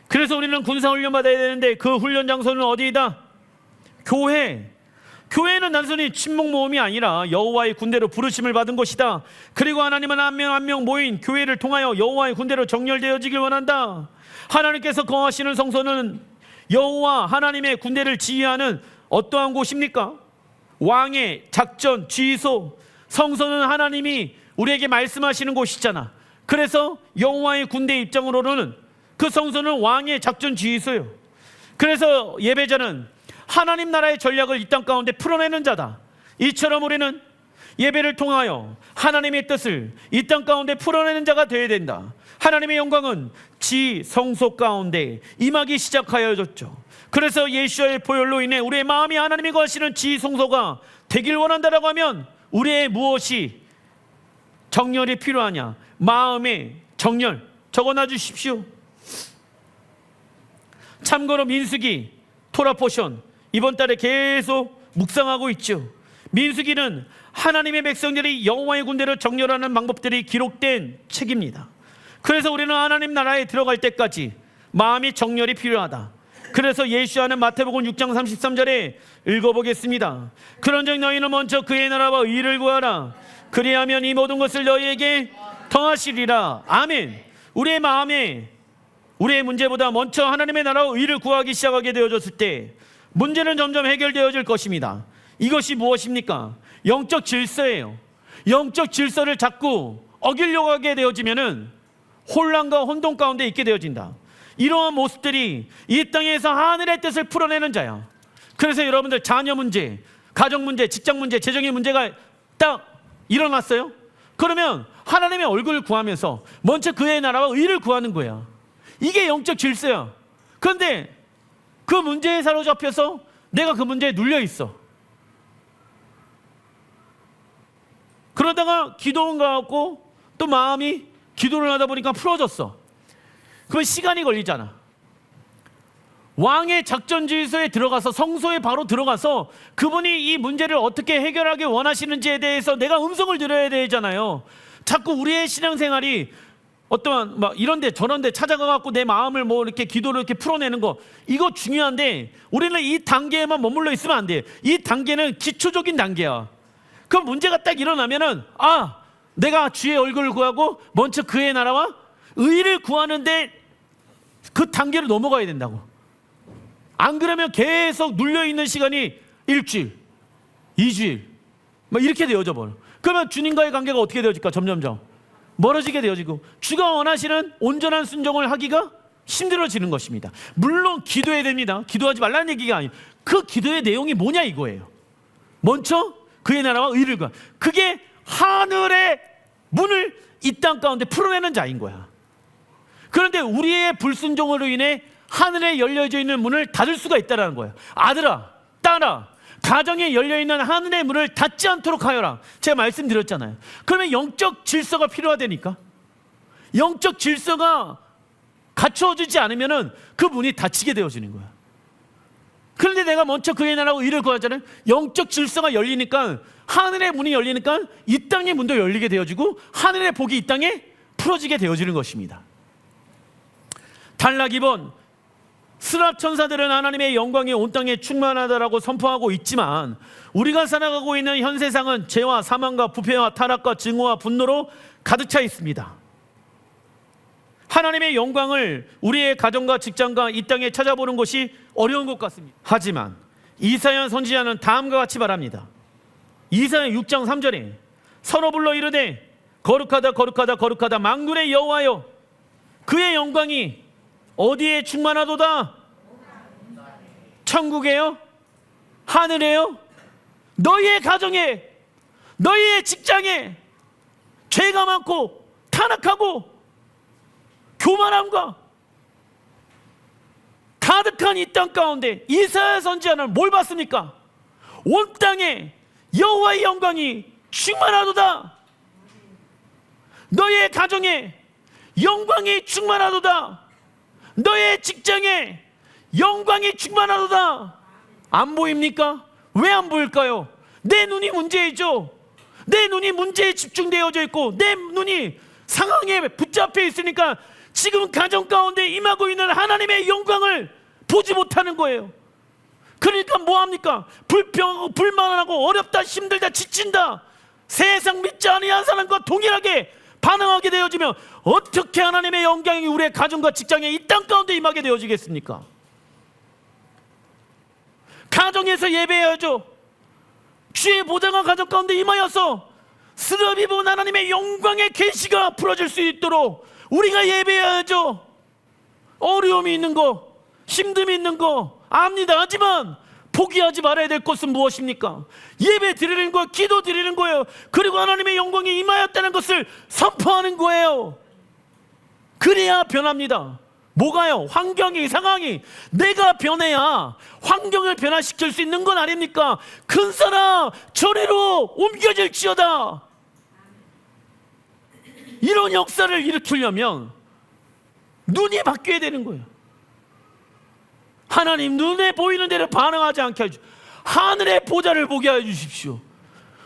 그래서 우리는 군사훈련 받아야 되는데 그 훈련 장소는 어디이다? 교회. 교회는 단순히 친목 모임이 아니라 여호와의 군대로 부르심을 받은 곳이다. 그리고 하나님은 한 명 한 명 모인 교회를 통하여 여호와의 군대로 정렬되어지길 원한다. 하나님께서 거하시는 성소는 여호와 하나님의 군대를 지휘하는 어떠한 곳입니까? 왕의 작전 지휘소. 성소는 하나님이 우리에게 말씀하시는 곳이잖아. 그래서 여호와의 군대 입장으로는 그 성소는 왕의 작전 지휘소예요. 그래서 예배자는 하나님 나라의 전략을 이 땅 가운데 풀어내는 자다. 이처럼 우리는 예배를 통하여 하나님의 뜻을 이 땅 가운데 풀어내는 자가 되어야 된다. 하나님의 영광은 지 성소 가운데 임하기 시작하여졌죠. 그래서 예수의 보혈로 인해 우리의 마음이 하나님이 거하시는 지 성소가 되길 원한다라고 하면 우리의 무엇이 정렬이 필요하냐? 마음의 정렬 적어놔 주십시오. 참고로 민수기 토라 포션 이번 달에 계속 묵상하고 있죠. 민수기는 하나님의 백성들이 여호와의 군대를 정렬하는 방법들이 기록된 책입니다. 그래서 우리는 하나님 나라에 들어갈 때까지 마음이 정렬이 필요하다. 그래서 예수와는 마태복음 6장 33절에 읽어보겠습니다. 그런즉 너희는 먼저 그의 나라와 의를 구하라. 그리하면 이 모든 것을 너희에게 더하시리라. 아멘. 우리의 마음에 우리의 문제보다 먼저 하나님의 나라와 의를 구하기 시작하게 되어졌을 때 문제는 점점 해결되어질 것입니다. 이것이 무엇입니까? 영적 질서예요. 영적 질서를 자꾸 어기려고 하게 되어지면은 혼란과 혼돈 가운데 있게 되어진다. 이러한 모습들이 이 땅에서 하늘의 뜻을 풀어내는 자야. 그래서 여러분들 자녀 문제, 가정 문제, 직장 문제, 재정의 문제가 딱 일어났어요. 그러면 하나님의 얼굴을 구하면서 먼저 그의 나라와 의를 구하는 거야. 이게 영적 질서야. 그런데 그 문제에 사로잡혀서 내가 그 문제에 눌려 있어. 그러다가 기도원 가갖고 또 마음이 기도를 하다 보니까 풀어졌어. 그러면 시간이 걸리잖아. 왕의 작전지휘소에 들어가서, 성소에 바로 들어가서 그분이 이 문제를 어떻게 해결하기 원하시는지에 대해서 내가 음성을 들어야 되잖아요. 자꾸 우리의 신앙생활이 어떠한 막 이런데 저런데 찾아가갖고 내 마음을 뭐 이렇게 기도를 이렇게 풀어내는 거, 이거 중요한데 우리는 이 단계에만 머물러 있으면 안 돼. 이 단계는 기초적인 단계야. 그럼 문제가 딱 일어나면은 내가 주의 얼굴을 구하고 먼저 그의 나라와 의를 구하는데 그 단계로 넘어가야 된다고. 안 그러면 계속 눌려있는 시간이 일주일, 2주일 막 이렇게 되어져 버려. 그러면 주님과의 관계가 어떻게 되어질까? 점점점 멀어지게 되어지고 주가 원하시는 온전한 순종을 하기가 힘들어지는 것입니다. 물론 기도해야 됩니다. 기도하지 말라는 얘기가 아니에요. 그 기도의 내용이 뭐냐 이거예요. 먼저 그의 나라와 의를 구하. 그게 하늘의 문을 이 땅 가운데 풀어내는 자인 거야. 그런데 우리의 불순종으로 인해 하늘에 열려져 있는 문을 닫을 수가 있다는 거예요. 아들아, 딸아, 가정에 열려있는 하늘의 문을 닫지 않도록 하여라. 제가 말씀드렸잖아요. 그러면 영적 질서가 필요하다니까. 영적 질서가 갖춰지지 않으면 그 문이 닫히게 되어지는 거야. 그런데 내가 먼저 그의 나라와 의를 구하잖아요. 영적 질서가 열리니까, 하늘의 문이 열리니까 이 땅의 문도 열리게 되어지고 하늘의 복이 이 땅에 풀어지게 되어지는 것입니다. 단락 2번, 스랍 천사들은 하나님의 영광이 온 땅에 충만하다라고 선포하고 있지만 우리가 살아가고 있는 현 세상은 죄와 사망과 부패와 타락과 증오와 분노로 가득 차 있습니다. 하나님의 영광을 우리의 가정과 직장과 이 땅에 찾아보는 것이 어려운 것 같습니다. 하지만 이사야 선지자는 다음과 같이 말합니다. 이사야 6장 3절에 서로 불러 이르되 거룩하다 거룩하다 거룩하다 만군의 여호와여, 그의 영광이 어디에 충만하도다? 천국에요? 하늘에요? 너희의 가정에, 너희의 직장에 죄가 많고 타락하고 교만함과 가득한 이 땅 가운데 이사야 선지자는 뭘 봤습니까? 온 땅에 여호와의 영광이 충만하도다. 너희의 가정에 영광이 충만하도다. 너의 직장에 영광이 충만하도다. 안 보입니까? 왜 안 보일까요? 내 눈이 문제이죠. 내 눈이 문제에 집중되어져 있고 내 눈이 상황에 붙잡혀 있으니까 지금 가정 가운데 임하고 있는 하나님의 영광을 보지 못하는 거예요. 그러니까 뭐합니까? 불만하고 어렵다, 힘들다, 지친다, 세상 믿지 아니한 사람과 동일하게 반응하게 되어지면 어떻게 하나님의 영광이 우리의 가정과 직장에 이 땅 가운데 임하게 되어지겠습니까? 가정에서 예배해야죠. 주의 보좌가 가정 가운데 임하여서 스럽이 본 하나님의 영광의 계시가 풀어질 수 있도록 우리가 예배해야죠. 어려움이 있는 거, 힘듦이 있는 거 압니다. 하지만 포기하지 말아야 될 것은 무엇입니까? 예배 드리는 거, 기도 드리는 거예요. 그리고 하나님의 영광이 임하였다는 것을 선포하는 거예요. 그래야 변합니다. 뭐가요? 환경이, 상황이. 내가 변해야 환경을 변화시킬 수 있는 건 아닙니까? 큰 사람 저리로 옮겨질지어다. 이런 역사를 일으키려면 눈이 바뀌어야 되는 거예요. 하나님, 눈에 보이는 대로 반응하지 않게 해주십시오. 하늘의 보좌를 보게 해주십시오.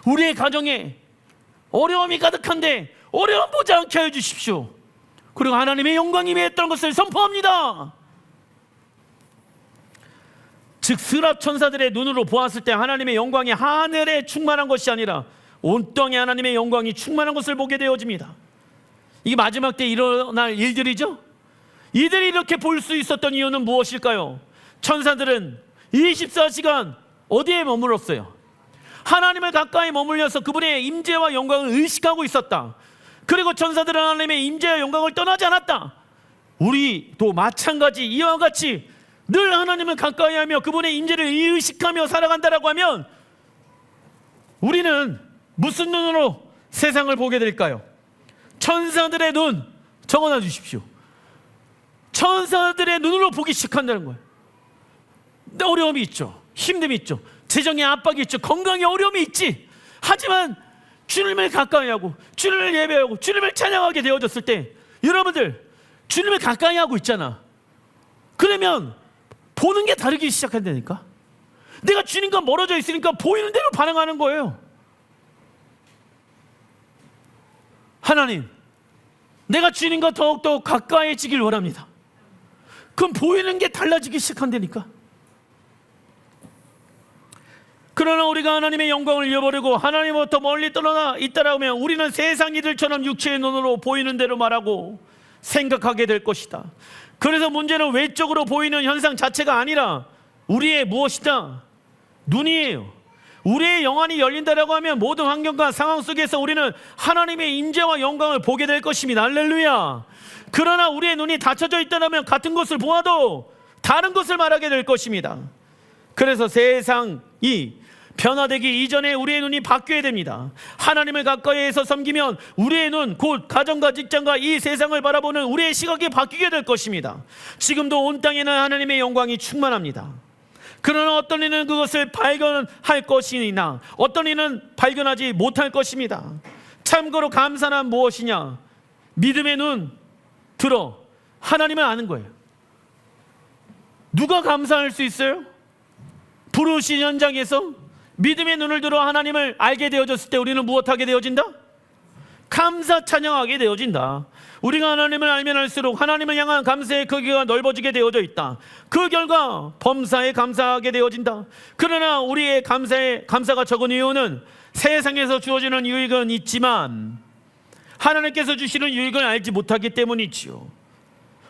우리의 가정에 어려움이 가득한데 어려움 보지 않게 해주십시오. 그리고 하나님의 영광이 임했던 것을 선포합니다. 즉 스랍 천사들의 눈으로 보았을 때 하나님의 영광이 하늘에 충만한 것이 아니라 온 땅에 하나님의 영광이 충만한 것을 보게 되어집니다. 이게 마지막 때 일어날 일들이죠. 이들이 이렇게 볼 수 있었던 이유는 무엇일까요? 천사들은 24시간 어디에 머물렀어요? 하나님을 가까이 머물려서 그분의 임재와 영광을 의식하고 있었다. 그리고 천사들은 하나님의 임재와 영광을 떠나지 않았다. 우리도 마찬가지 이와 같이 늘 하나님을 가까이 하며 그분의 임재를 의식하며 살아간다라고 하면 우리는 무슨 눈으로 세상을 보게 될까요? 천사들의 눈 적어놔 주십시오. 천사들의 눈으로 보기 시작한다는 거예요. 어려움이 있죠. 힘듦이 있죠. 재정의 압박이 있죠. 건강에 어려움이 있지. 하지만 주님을 가까이 하고 주님을 예배하고 주님을 찬양하게 되어졌을 때 여러분들 주님을 가까이 하고 있잖아. 그러면 보는 게 다르기 시작한다니까. 내가 주님과 멀어져 있으니까 보이는 대로 반응하는 거예요. 하나님, 내가 주님과 더욱더 가까이지길 원합니다. 그럼 보이는 게 달라지기 시작한다니까. 그러나 우리가 하나님의 영광을 잃어버리고 하나님부터 멀리 떨어나 있다라고 하면 우리는 세상 이들처럼 육체의 눈으로 보이는 대로 말하고 생각하게 될 것이다. 그래서 문제는 외적으로 보이는 현상 자체가 아니라 우리의 무엇이다? 눈이에요. 우리의 영안이 열린다라고 하면 모든 환경과 상황 속에서 우리는 하나님의 임재와 영광을 보게 될 것입니다. 할렐루야. 그러나 우리의 눈이 닫혀져 있다면 같은 것을 보아도 다른 것을 말하게 될 것입니다. 그래서 세상이 변화되기 이전에 우리의 눈이 바뀌어야 됩니다. 하나님을 가까이에서 섬기면 우리의 눈, 곧 가정과 직장과 이 세상을 바라보는 우리의 시각이 바뀌게 될 것입니다. 지금도 온 땅에는 하나님의 영광이 충만합니다. 그러나 어떤 이는 그것을 발견할 것이나 어떤 이는 발견하지 못할 것입니다. 참고로 감사는 무엇이냐? 믿음의 눈 들어 하나님을 아는 거예요. 누가 감사할 수 있어요? 부르신 현장에서 믿음의 눈을 들어 하나님을 알게 되어졌을 때 우리는 무엇하게 되어진다? 감사 찬양하게 되어진다. 우리가 하나님을 알면 알수록 하나님을 향한 감사의 크기가 넓어지게 되어져 있다. 그 결과 범사에 감사하게 되어진다. 그러나 우리의 감사가 적은 이유는 세상에서 주어지는 유익은 있지만 하나님께서 주시는 유익을 알지 못하기 때문이지요.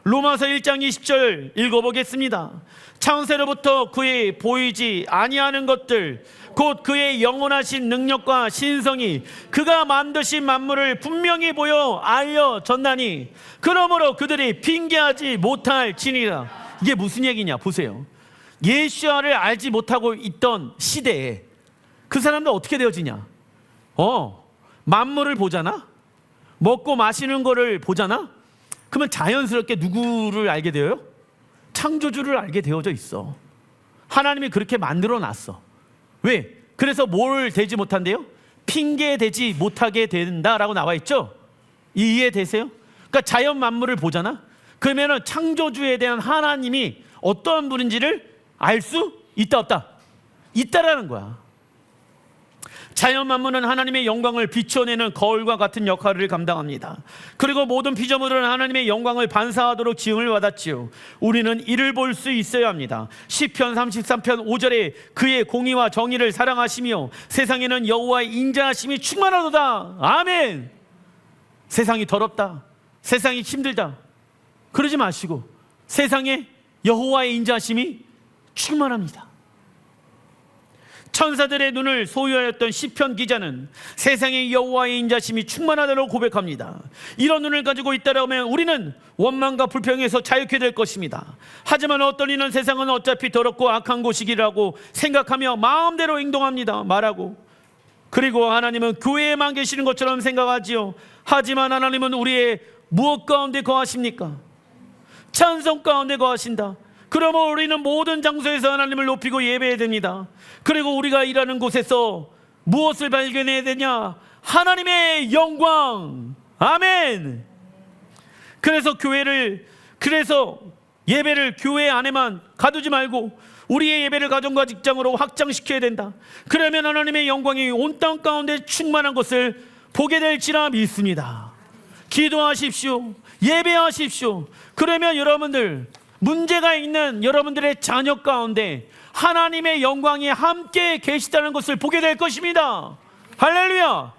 로마서 1장 20절 읽어보겠습니다. 창세로부터 그의 보이지 아니하는 것들 곧 그의 영원하신 능력과 신성이 그가 만드신 만물을 분명히 보여 알려졌나니 그러므로 그들이 핑계하지 못할 지니라. 이게 무슨 얘기냐 보세요. 예수야를 알지 못하고 있던 시대에 그 사람들 어떻게 되어지냐? 만물을 보잖아? 먹고 마시는 거를 보잖아? 그러면 자연스럽게 누구를 알게 되어요? 창조주를 알게 되어져 있어. 하나님이 그렇게 만들어 놨어. 왜? 그래서 뭘 되지 못한대요? 핑계 되지 못하게 된다라고 나와 있죠? 이해되세요? 그러니까 자연 만물을 보잖아? 그러면은 창조주에 대한 하나님이 어떠한 분인지를 알 수 있다 없다? 있다라는 거야. 자연 만물은 하나님의 영광을 비춰내는 거울과 같은 역할을 감당합니다. 그리고 모든 피조물은 하나님의 영광을 반사하도록 지음을 받았지요. 우리는 이를 볼 수 있어야 합니다. 시편 33편 5절에 그의 공의와 정의를 사랑하시며 세상에는 여호와의 인자하심이 충만하도다. 아멘. 세상이 더럽다, 세상이 힘들다 그러지 마시고 세상에 여호와의 인자하심이 충만합니다. 천사들의 눈을 소유하였던 시편 기자는 세상에 여호와의 인자심이 충만하다고 고백합니다. 이런 눈을 가지고 있다라면 우리는 원망과 불평에서 자유케 될 것입니다. 하지만 어떤 이는 세상은 어차피 더럽고 악한 곳이기라고 생각하며 마음대로 행동합니다. 말하고 그리고 하나님은 교회에만 계시는 것처럼 생각하지요. 하지만 하나님은 우리의 무엇 가운데 거하십니까? 찬송 가운데 거하신다. 그러면 우리는 모든 장소에서 하나님을 높이고 예배해야 됩니다. 그리고 우리가 일하는 곳에서 무엇을 발견해야 되냐? 하나님의 영광. 아멘. 그래서 예배를 교회 안에만 가두지 말고 우리의 예배를 가정과 직장으로 확장시켜야 된다. 그러면 하나님의 영광이 온 땅 가운데 충만한 것을 보게 될지라 믿습니다. 기도하십시오. 예배하십시오. 그러면 여러분들 문제가 있는 여러분들의 자녀 가운데 하나님의 영광이 함께 계시다는 것을 보게 될 것입니다. 할렐루야.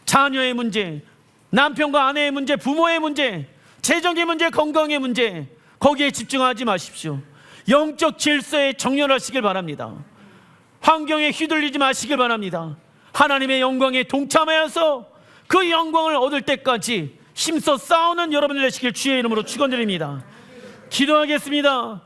자녀의 문제, 남편과 아내의 문제, 부모의 문제, 재정의 문제, 건강의 문제 거기에 집중하지 마십시오. 영적 질서에 정렬하시길 바랍니다. 환경에 휘둘리지 마시길 바랍니다. 하나님의 영광에 동참하여서 그 영광을 얻을 때까지 힘써 싸우는 여러분들 되시길 주의 이름으로 축원드립니다. 기도하겠습니다.